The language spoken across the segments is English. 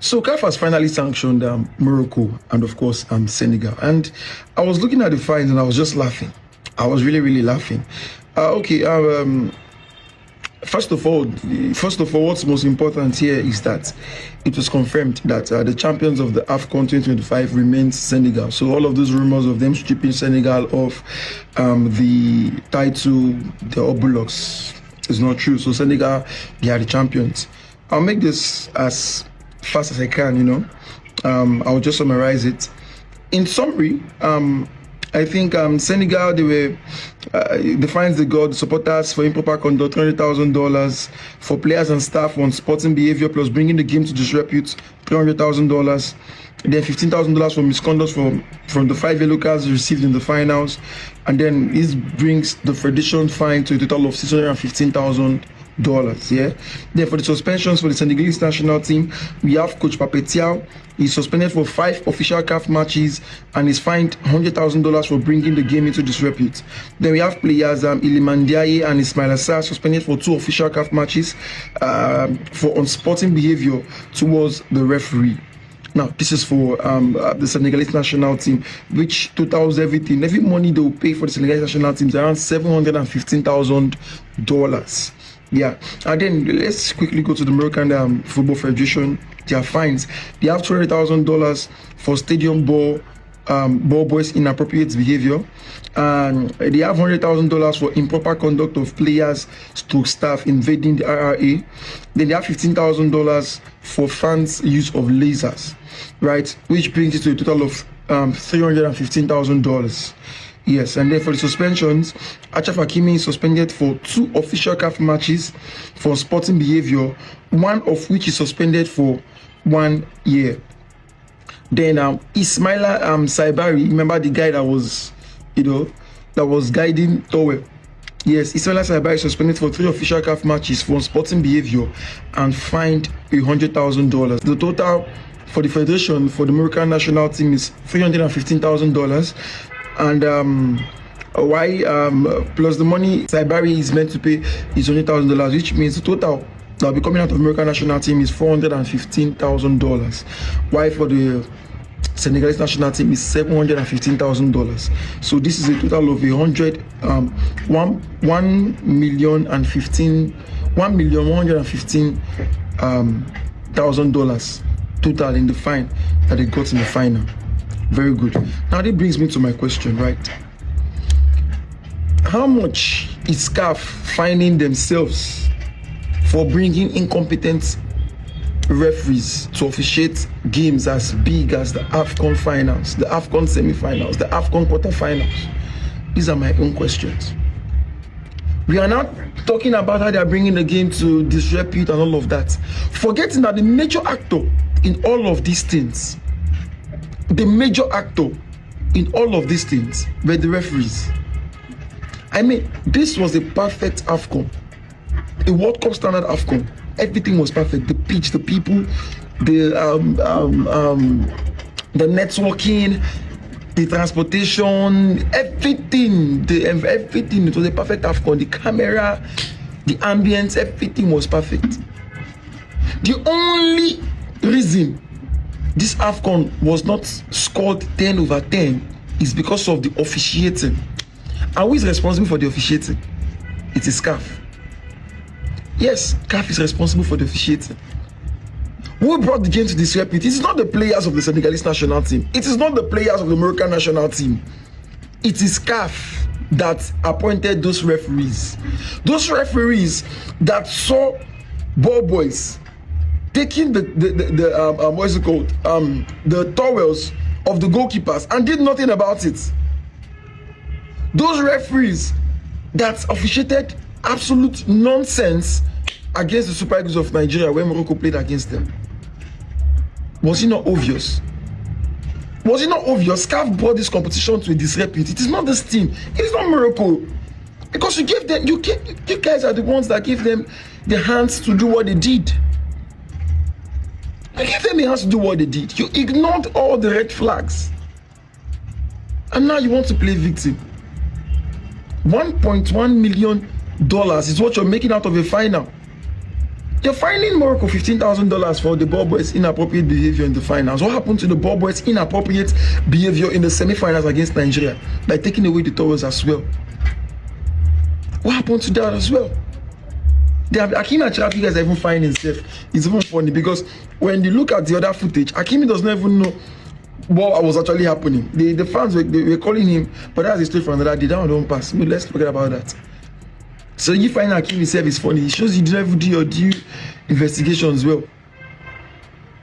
So CAF has finally sanctioned Morocco and of course Senegal. And I was looking at the fines and I was just laughing. I was really laughing. First of all, what's most important here is that it was confirmed that the champions of the AFCON 2025 remains Senegal. So all of those rumors of them stripping Senegal of the title, the Obulox, is not true. So Senegal, they are the champions. I'll make this as fast as I can, I'll just summarize it. In summary, I think Senegal, the fines they got, the supporters for improper conduct, $300,000, for players and staff on sporting behavior plus bringing the game to disrepute, $300,000, then $15,000 for misconduct from the 5 yellow cards received in the finals, and then this brings the federation fine to a total of $615,000. Yeah. Then for the suspensions for the Senegalese national team, we have Coach Papetiao. He's suspended for 5 official CAF matches and is fined $100,000 for bringing the game into disrepute. Then we have players Iliman Ndiaye and Ismail Assar suspended for 2 official CAF matches for unsporting behavior towards the referee. Now, this is for the Senegalese national team, which totals everything. Every money they will pay for the Senegalese national team is around $715,000. Yeah, and then let's quickly go to the Moroccan Football Federation. Their fines. They have $200,000 for stadium ball boys' inappropriate behavior, and they have $100,000 for improper conduct of players to staff invading the RRA. Then they have $15,000 for fans' use of lasers, right? Which brings it to a total of $315,000. Yes, and then for the suspensions, Achraf Hakimi is suspended for 2 official CAF matches for sporting behavior, one of which is suspended for 1 year. Then Ismaila Saibari, remember the guy that was, that was guiding Towel. Yes, Ismaila Saibari is suspended for 3 official CAF matches for sporting behavior and fined $100,000. The total for the federation for the Moroccan national team is $315,000. And plus the money Saibari is meant to pay is $100,000, which means the total that will be coming out of American national team is $415,000. Why for the Senegalese national team is $715,000. So this is a total of $1,115,000 total in the fine that they got in the final. Very good. Now that brings me to my question, right? How much is CAF fining themselves for bringing incompetent referees to officiate games as big as the AFCON Finals, the AFCON semi-finals, the AFCON quarter-finals? These are my own questions. We are not talking about how they are bringing the game to disrepute and all of that, forgetting that the major actor in all of these things, the major actor in all of these things were the referees. I mean, this was a perfect AFCON, a World Cup standard AFCON. Everything was perfect. The pitch, the people, the networking, the transportation, everything. Everything. It was a perfect AFCON. The camera, the ambience, everything was perfect. The only reason this AFCON was not scored 10/10 is because of the officiating. And who is responsible for the officiating? It is CAF. Yes, CAF is responsible for the officiating. Who brought the game to disrepute? It is not the players of the Senegalese national team. It is not the players of the Moroccan national team. It is CAF that appointed those referees. Those referees that saw ball boys taking the towels of the goalkeepers and did nothing about it. Those referees that officiated absolute nonsense against the Super Eagles of Nigeria when Morocco played against them. Was it not obvious? Was it not obvious? CAF brought this competition to a disrepute. It is not this team. It is not Morocco. Because you guys are the ones that gave them the hands to do what they did. You gave them the hands to do what they did. You ignored all the red flags. And now you want to play victim. $1.1 million is what you're making out of a final. You're fining Morocco $15,000 for the ball boys' inappropriate behavior in the finals. What happened to the ball boys' inappropriate behavior in the semi-finals against Nigeria by taking away the towels as well? What happened to that as well? Hakimi and you guys are even finding himself. It's even funny because when you look at the other footage, Hakimi does not even know what was actually happening. The fans were calling him, but that's a story for another day. That one don't pass. But let's forget about that. So you find Hakimi himself is funny. It shows you didn't even do your due investigations well.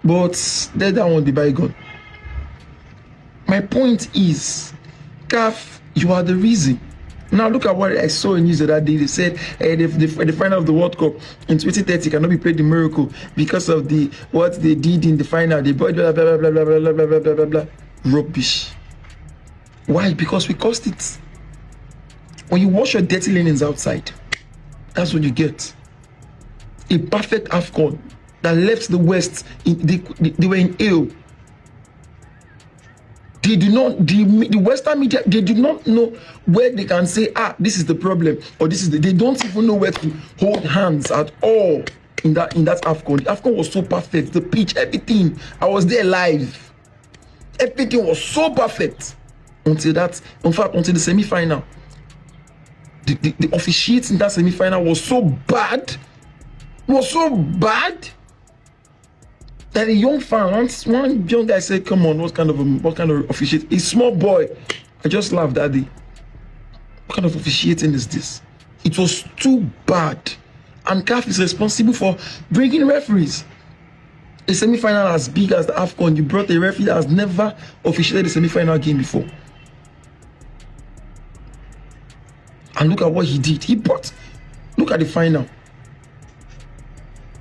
But let that one be bygone. My point is, CAF, you are the reason. Now look at what I saw in news the other day. They said the final of the World Cup in 2030 cannot be played in Morocco because of what they did in the final. They brought blah blah blah blah blah blah blah blah blah blah. Rubbish. Why? Because we caused it. When you wash your dirty linens outside, that's what you get. A perfect AFCON that left the West. They were in ill. They do not, the Western media, they do not know where they can say, this is the problem, or this is they don't even know where to hold hands at all in that AFCON. The AFCON was so perfect, the pitch, everything. I was there live. Everything was so perfect until the semi-final. The officiating in that semi-final was so bad. That a young fan, one young guy said, "Come on, what kind of officiating?" A small boy. I just laughed that day. What kind of officiating is this? It was too bad, and CAF is responsible for bringing referees. A semi-final as big as the AFCON, you brought a referee that has never officiated a semi-final game before. And look at what he did. Look at the final.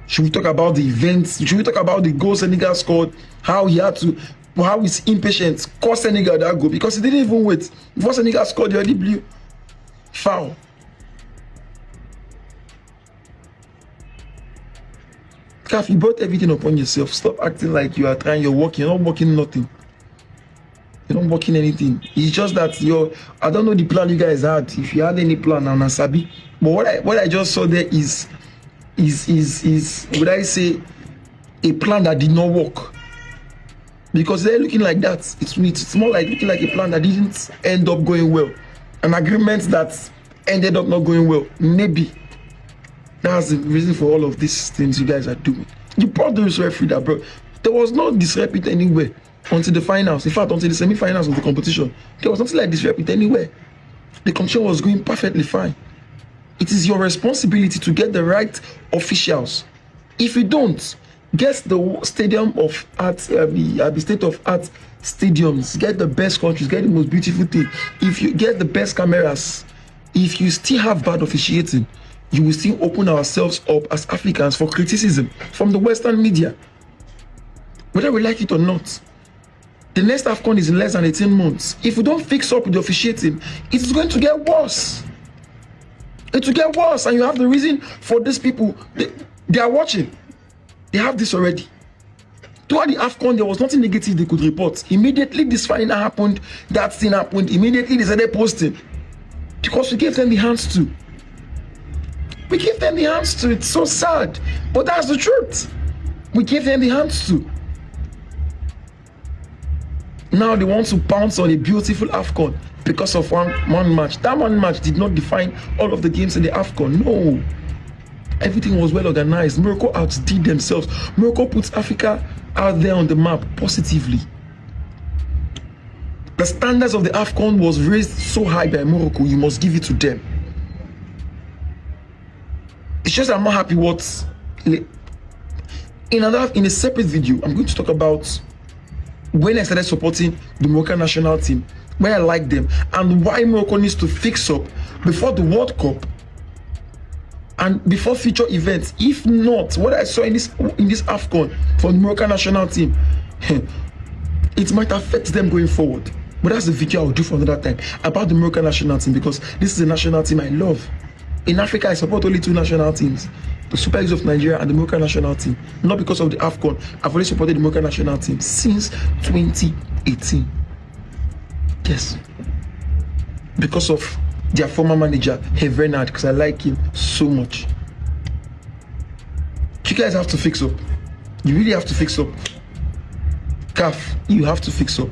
Should we talk about the events? Should we talk about the goal Senegal scored? How his impatience cost Senegal that goal? Because he didn't even wait. Before Senegal scored, he already blew foul. CAF, you brought everything upon yourself. Stop acting like you are trying, you're working. You're not working nothing. You're not working anything. It's just that I don't know the plan you guys had. If you had any plan, I'm not sabi. But what I just saw there is would I say a plan that did not work? Because they're looking like that. It's more like looking like a plan that didn't end up going well. An agreement that ended up not going well. Maybe that's the reason for all of these things you guys are doing. You brought this referee that brought. There was no disrepute anywhere until the finals. In fact, until the semi-finals of the competition, there was nothing like disrepute anywhere. The competition was going perfectly fine. It is your responsibility to get the right officials. If you don't, get the stadium of art, the state of art stadiums, get the best countries, get the most beautiful thing. If you get the best cameras, if you still have bad officiating, you will still open ourselves up as Africans for criticism from the Western media. Whether we like it or not, the next AFCON is in less than 18 months. If we don't fix up with the officiating, it's going to get worse. It will get worse, and you have the reason for these people. They are watching. They have this already. Toward the AFCON, there was nothing negative they could report. Immediately this final happened, that thing happened, immediately they started posting. Because we gave them the hands to. We gave them the hands to. It's so sad. But that's the truth. We gave them the hands to. Now they want to pounce on a beautiful AFCON because of one match. That one match did not define all of the games in the AFCON. No. Everything was well organized. Morocco outdid themselves. Morocco puts Africa out there on the map positively. The standards of the AFCON was raised so high by Morocco, you must give it to them. It's just I'm not happy what... In a separate video, I'm going to talk about when I started supporting the Moroccan national team, when I like them, and why Morocco needs to fix up before the World Cup and before future events. If not, what I saw in this AFCON for the Moroccan national team, it might affect them going forward. But that's the video I'll do for another time about the Moroccan national team, because this is a national team I love. In Africa, I support only two national teams: the Super Eagles of Nigeria and the Moroccan national team. Not because of the AFCON. I've already supported the Moroccan national team since 2018. Yes. Because of their former manager, Renard, because I like him so much. You guys have to fix up. You really have to fix up. CAF, you have to fix up.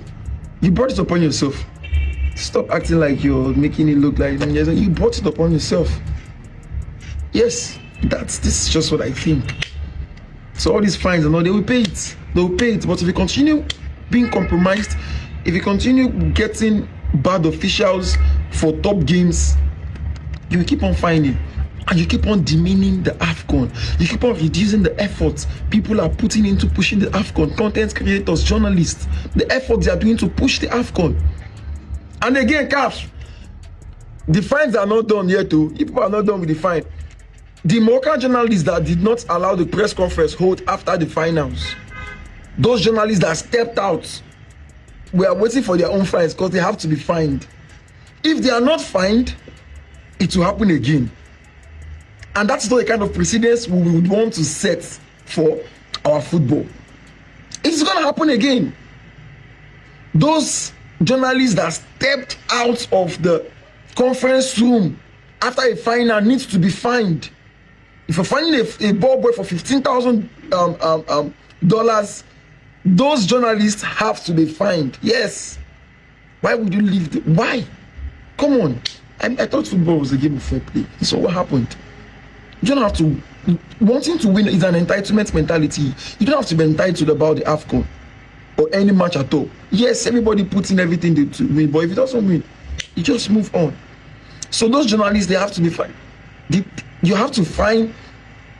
You brought it upon yourself. Stop acting like you're making it look like you brought it upon yourself. Yes, this is just what I think. So all these fines and all, they will pay it. They will pay it. But if you continue being compromised, if you continue getting bad officials for top games, you will keep on fining. And you keep on demeaning the AFCON. You keep on reducing the efforts people are putting into pushing the AFCON. Content creators, journalists, the efforts they are doing to push the AFCON. And again, CAF, the fines are not done yet too. People are not done with the fine. The Moroccan journalists that did not allow the press conference hold after the finals, those journalists that stepped out, we are waiting for their own fines because they have to be fined. If they are not fined, it will happen again. And that's not the kind of precedence we would want to set for our football. It's going to happen again. Those journalists that stepped out of the conference room after a final needs to be fined. If you're finding a ball boy for $15,000, those journalists have to be fined. Yes. Why would you leave? Why? Come on. I thought football was a game of fair play. So what happened? You don't have to. Wanting to win is an entitlement mentality. You don't have to be entitled about the AFCON or any match at all. Yes, everybody puts in everything to win, but if it doesn't win, you just move on. So those journalists, they have to be fined. You have to fine,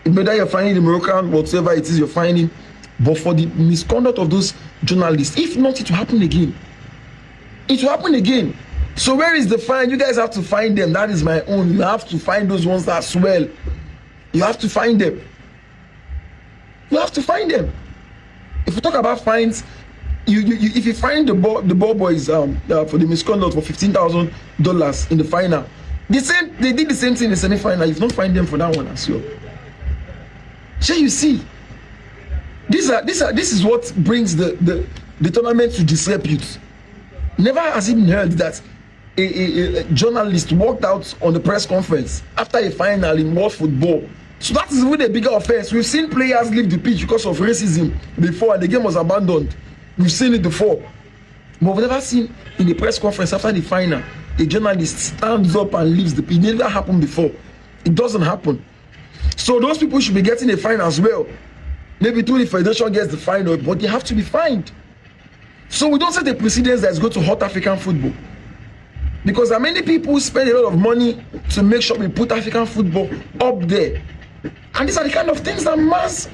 whether you're finding the Moroccan, whatever it is you're finding, but for the misconduct of those journalists. If not, it will happen again. It will happen again. So where is the fine? You guys have to find them. That is my own. You have to find those ones that swell. You have to find them. You have to find them. If we talk about fines, if you find the ball boys for the misconduct for $15,000 in the final, they did the same thing in the semi-final. You've not find them for that one as well. So you see, this is what brings the tournament to disrepute. Never has it been heard that a journalist walked out on the press conference after a final in world football. So that is even a bigger offense. We've seen players leave the pitch because of racism before and the game was abandoned. We've seen it before. But we've never seen in the press conference after the final, a journalist stands up and leaves the pitch. It never happened before. It doesn't happen. So those people should be getting a fine as well. Maybe through the federation gets the fine, but they have to be fined. So we don't set a precedence that's going to hurt African football. Because there are many people who spend a lot of money to make sure we put African football up there. And these are the kind of things that mask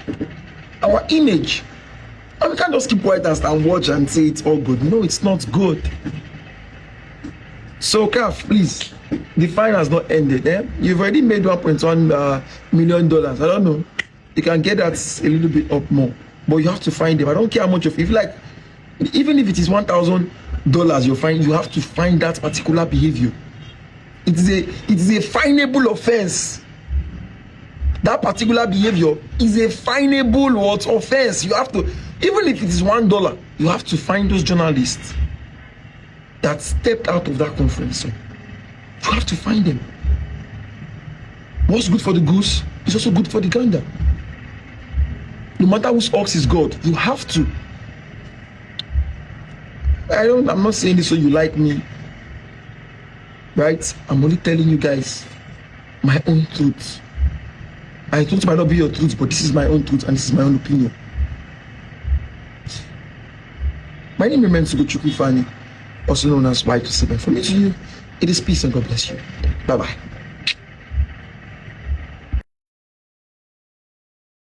our image. And we can't just keep quiet and watch and say it's all good. No, it's not good. So CAF, please, the fine has not ended. You've already made $1.1 million. I don't know. You can get that a little bit up more. But you have to find them. I don't care how much of, if like, even if it is $1,000 you find, you have to find that particular behavior. It is a finable offense. That particular behavior is a finable offense. You have to, even if it is $1, you have to find those journalists that stepped out of that conference. You have to find them. What's good for the goose is also good for the gander. No matter whose ox is God, you have to. I'm not saying this so you like me, right? I'm only telling you guys my own truth. My truth might not be your truth, but this is my own truth and this is my own opinion. My name remains Chukwufani, also known as Y27. From me to you, it is peace and God bless you. Bye-bye.